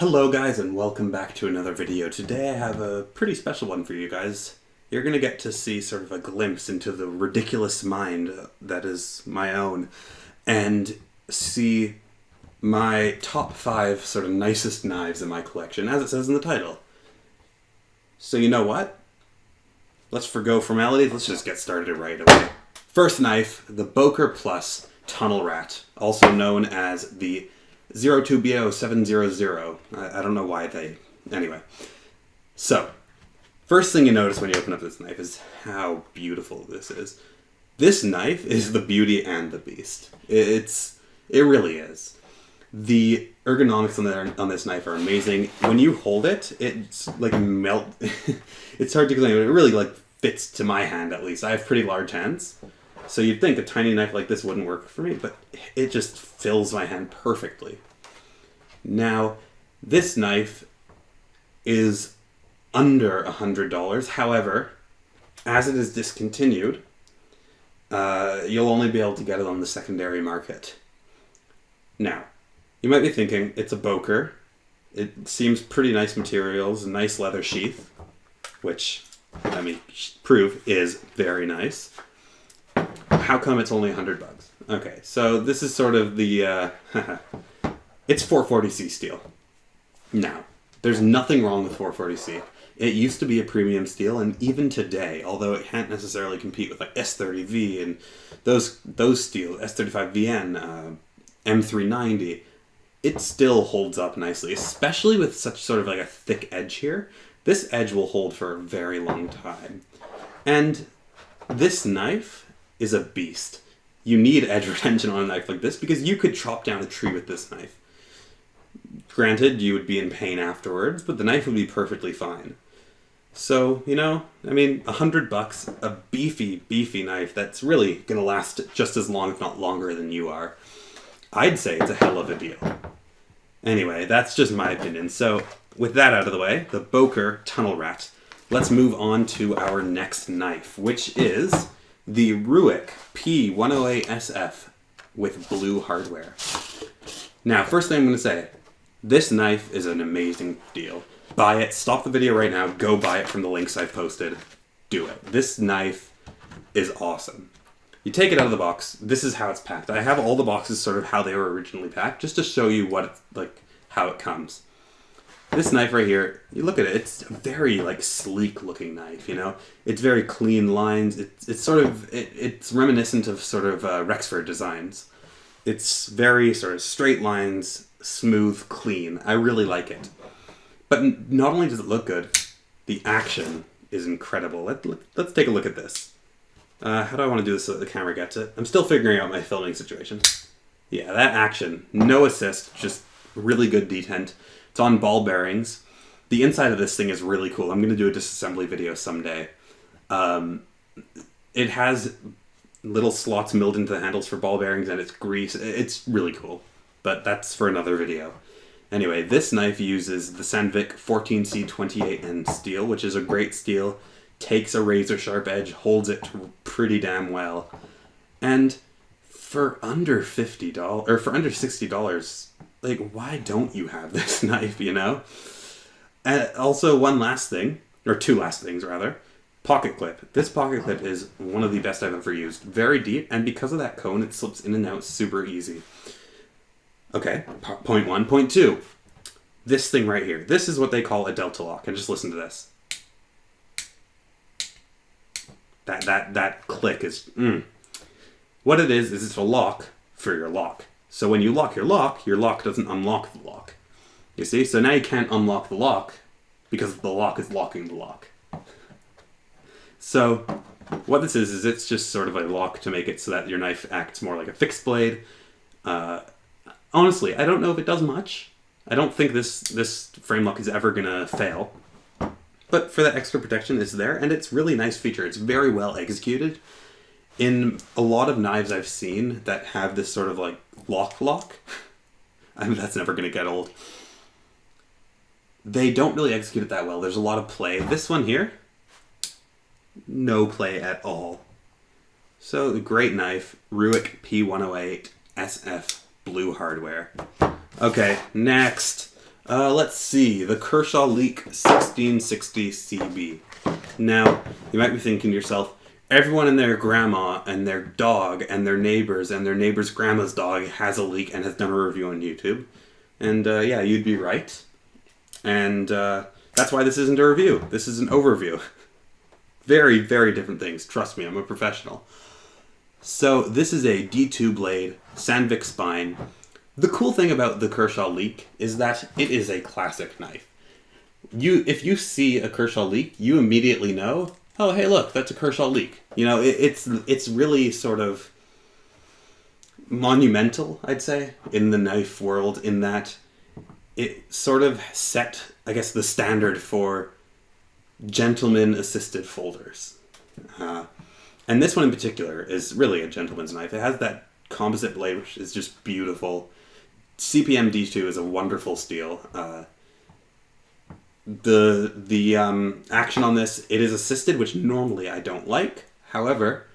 Hello guys and welcome back to another video. Today I have a pretty special one for you guys. You're going to get to see sort of a glimpse into the ridiculous mind that is my own and see my top 5 sort of nicest knives in my collection, as it says in the title. So you know what? Let's forgo formalities, let's just get started right away. First knife, the Boker Tunnel Rat, also known as the 02BO700. I don't know why they... Anyway. So, first thing you notice when you open up this knife is how beautiful this is. This knife is the beauty and the beast. It really is. The ergonomics on this knife are amazing. When you hold it, it's like melt... It's hard to explain, but it really like fits to my hand at least. I have pretty large hands. So you'd think a tiny knife like this wouldn't work for me, but it just fills my hand perfectly. Now, this knife is under $100. However, as it is discontinued, you'll only be able to get it on the secondary market. Now, you might be thinking, it's a Boker. It seems pretty nice materials, nice leather sheath, which, let me prove, is very nice. How come it's only $100? Okay, so this is sort of the, it's 440C steel. Now, there's nothing wrong with 440C. It used to be a premium steel, and even today, although it can't necessarily compete with like S30V and those steel, S35VN, M390, it still holds up nicely, especially with such sort of like a thick edge here. This edge will hold for a very long time. And this knife is a beast. You need edge retention on a knife like this because you could chop down a tree with this knife. Granted, you would be in pain afterwards, but the knife would be perfectly fine. So, you know, I mean, $100, a beefy knife that's really going to last just as long, if not longer than you are. I'd say it's a hell of a deal. Anyway, that's just my opinion. So, with that out of the way, the Boker Tunnel Rat. Let's move on to our next knife, which is the Ruike P108-SF with blue hardware. Now, first thing I'm going to say, this knife is an amazing deal. Buy it. Stop the video right now. Go buy it from the links I've posted. Do it. This knife is awesome. You take it out of the box. This is how it's packed. I have all the boxes sort of how they were originally packed, just to show you what it's like, how it comes. This knife right here, you look at it, it's a very like sleek looking knife, you know? It's very clean lines. It's sort of, it's reminiscent of sort of Rexford designs. It's very sort of straight lines, smooth, clean. I really like it. But not only does it look good, the action is incredible. Let's take a look at this. How do I want to do this so that the camera gets it? I'm still figuring out my filming situation. Yeah, that action, no assist, just really good detent. It's on ball bearings. The inside of this thing is really cool. I'm going to do a disassembly video someday. It has little slots milled into the handles for ball bearings and it's grease. It's really cool. But that's for another video. Anyway, this knife uses the Sandvik 14C28N steel, which is a great steel. Takes a razor sharp edge, holds it pretty damn well. And for under $50, or for under $60, like, why don't you have this knife, you know? And also, one last thing, or two last things, rather. Pocket clip. This pocket clip is one of the best I've ever used. Very deep, and because of that cone, it slips in and out super easy. Okay, point one. Point two. This thing right here. This is what they call a delta lock, and just listen to this. That click is... What it is it's a lock for your lock. So when you lock your lock doesn't unlock the lock. You see? So now you can't unlock the lock because the lock is locking the lock. So what this is it's just sort of a lock to make it so that your knife acts more like a fixed blade. Honestly, I don't know if it does much. I don't think this frame lock is ever going to fail. But for that extra protection, it's there, and it's really nice feature. It's very well executed. In a lot of knives I've seen that have this sort of like lock, I mean, that's never going to get old. They don't really execute it that well. There's a lot of play. This one here, no play at all. So, great knife, Ruike P108-SF blue hardware. Okay, next. Let's see, the Kershaw Leek 1660 CB. Now, you might be thinking to yourself, everyone and their grandma and their dog and their neighbor's grandma's dog has a leek and has done a review on YouTube. And yeah, you'd be right. And that's why this isn't a review. This is an overview. Very, very different things. Trust me, I'm a professional. So this is a D2 blade, Sandvik spine. The cool thing about the Kershaw Leek is that it is a classic knife. If you see a Kershaw Leek, you immediately know, oh, hey, look, that's a Kershaw Leek. You know, it's really sort of monumental, I'd say, in the knife world, in that it sort of set, I guess, the standard for gentleman-assisted folders. And this one in particular is really a gentleman's knife. It has that composite blade, which is just beautiful. CPM D2 is a wonderful steel. The action on this, it is assisted, which normally I don't like. However,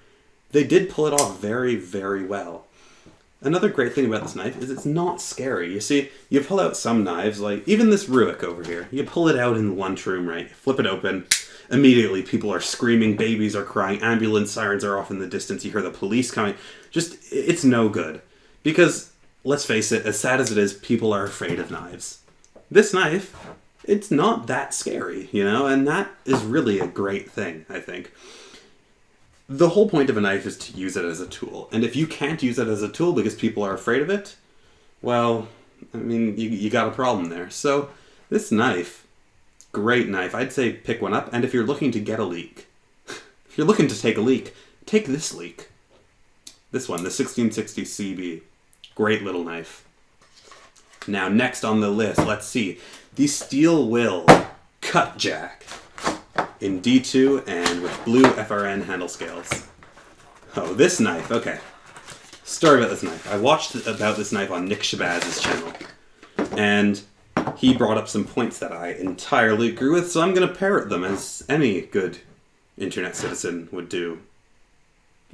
they did pull it off very, very well. Another great thing about this knife is it's not scary. You see, you pull out some knives, like even this Ruike over here. You pull it out in the lunchroom, right? Flip it open. Immediately, people are screaming, babies are crying, ambulance sirens are off in the distance, you hear the police coming. Just, it's no good. Because, let's face it, as sad as it is, people are afraid of knives. This knife, it's not that scary, you know, and that is really a great thing, I think. The whole point of a knife is to use it as a tool, and if you can't use it as a tool because people are afraid of it, well, I mean, you got a problem there. So, this knife, great knife. I'd say pick one up, and if you're looking to get a leek, if you're looking to take a leek, take this leek. This one, the 1660 CB. Great little knife. Now, next on the list, let's see. The Steel Will Cutjack in D2 and with blue FRN handle scales. Oh, this knife, okay. Story about this knife. I watched about this knife on Nick Shabazz's channel, and he brought up some points that I entirely agree with, so I'm going to parrot them as any good internet citizen would do.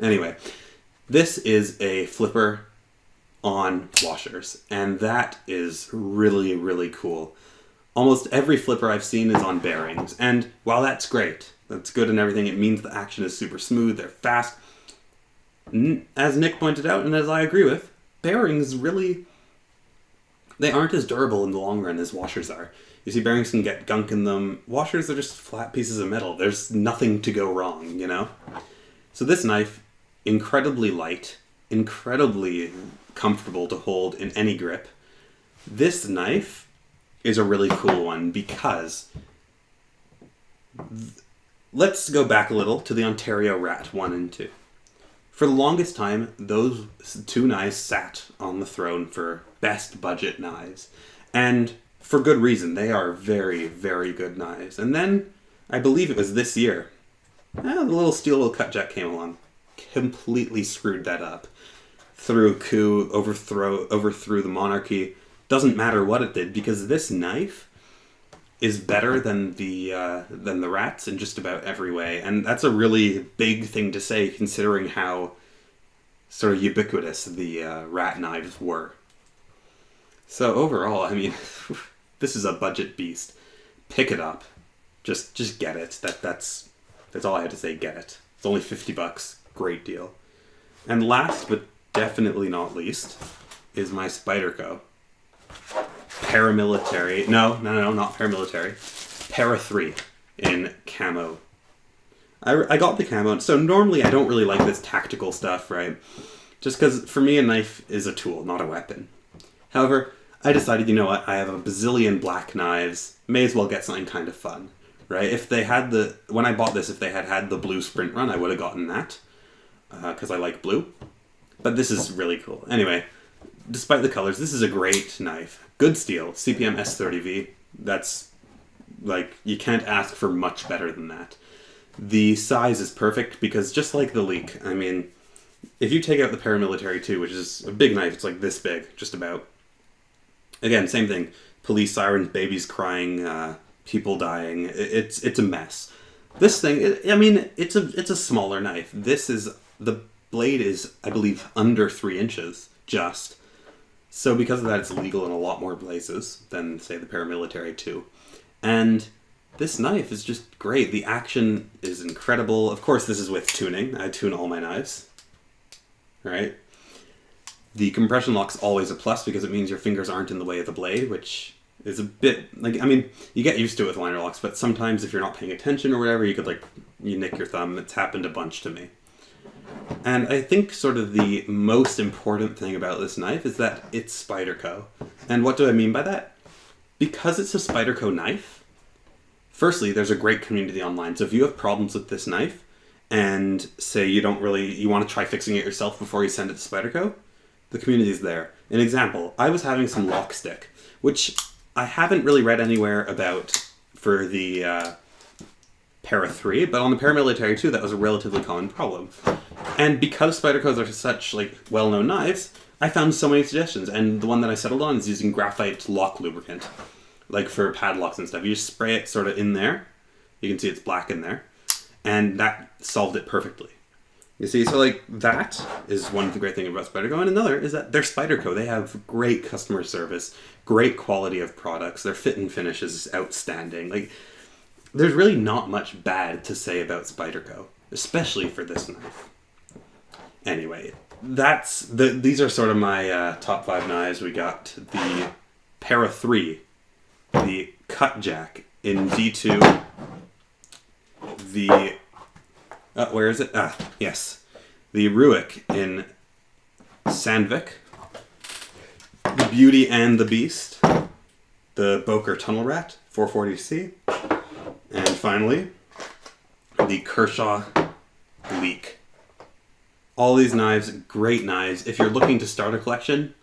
Anyway, this is a flipper on washers, and that is really, really cool. Almost every flipper I've seen is on bearings, and while that's great, that's good and everything, it means the action is super smooth, they're fast. As Nick pointed out, and as I agree with, bearings really, they aren't as durable in the long run as washers are. You see, bearings can get gunk in them. Washers are just flat pieces of metal. There's nothing to go wrong, you know? So this knife, incredibly light, incredibly comfortable to hold in any grip. This knife is a really cool one because let's go back a little to the Ontario Rat 1 and 2. For the longest time, those two knives sat on the throne for best budget knives. And for good reason. They are very, very good knives. And then, I believe it was this year, the little Steel Will Cutjack came along. Completely screwed that up. Threw a coup, overthrew the monarchy. Doesn't matter what it did, because this knife is better than the Rats in just about every way. And that's a really big thing to say, considering how sort of ubiquitous the Rat knives were. So overall, I mean, this is a budget beast. Pick it up. Just get it. That's all I have to say. Get it. It's only $50. Great deal. And last, but definitely not least, is my Spyderco Paramilitary. No, not Paramilitary. Para 3 in camo. I got the camo, so normally I don't really like this tactical stuff, right? Just because for me a knife is a tool, not a weapon. However, I decided, you know what, I have a bazillion black knives, may as well get something kind of fun, right? If they had when I bought this, if they had the blue Sprint Run, I would have gotten that, because I like blue. But this is really cool. Anyway, despite the colors, this is a great knife. Good steel, CPM S30V. That's, like, you can't ask for much better than that. The size is perfect because just like the Leek, I mean, if you take out the Paramilitary 2, which is a big knife, it's like this big, just about. Again, same thing. Police sirens, babies crying, people dying. It's a mess. This thing, it's a smaller knife. The blade is, I believe, under 3 inches, just. So because of that, it's legal in a lot more places than, say, the paramilitary 2. And this knife is just great. The action is incredible. Of course, this is with tuning. I tune all my knives. Right? The compression lock's always a plus because it means your fingers aren't in the way of the blade, which is a bit, like, I mean, you get used to it with liner locks, but sometimes if you're not paying attention or whatever, you could, like, you nick your thumb. It's happened a bunch to me. And I think sort of the most important thing about this knife is that it's Spyderco. And what do I mean by that? Because it's a Spyderco knife, firstly, there's a great community online. So if you have problems with this knife, and say you want to try fixing it yourself before you send it to Spyderco, the community is there. An example, I was having some lock stick, which I haven't really read anywhere about for the Para 3, but on the paramilitary 2, that was a relatively common problem. And because Spydercos are such, like, well-known knives, I found so many suggestions, and the one that I settled on is using graphite lock lubricant, like for padlocks and stuff. You just spray it sort of in there. You can see it's black in there. And that solved it perfectly. You see, so like that is one of the great things about Spyderco, and another is that they're Spyderco. They have great customer service, great quality of products. Their fit and finish is outstanding. Like, there's really not much bad to say about Spyderco, especially for this knife. Anyway, these are sort of my top 5 knives. We got the Para 3, the Cutjack in D2, the where is it? Yes, the Ruike in Sandvik, the Beauty and the Beast, the Boker Tunnel Rat 440C, and finally the Kershaw Leek. All these knives, great knives. If you're looking to start a collection,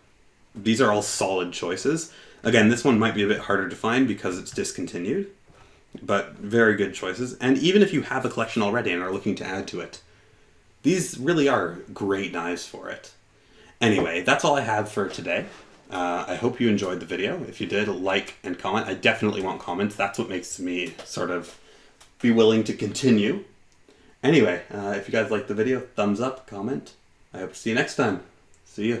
these are all solid choices. Again, this one might be a bit harder to find because it's discontinued, but very good choices. And even if you have a collection already and are looking to add to it, these really are great knives for it. Anyway, that's all I have for today. I hope you enjoyed the video. If you did, like and comment. I definitely want comments. That's what makes me sort of be willing to continue. Anyway, if you guys liked the video, thumbs up, comment. I hope to see you next time. See ya.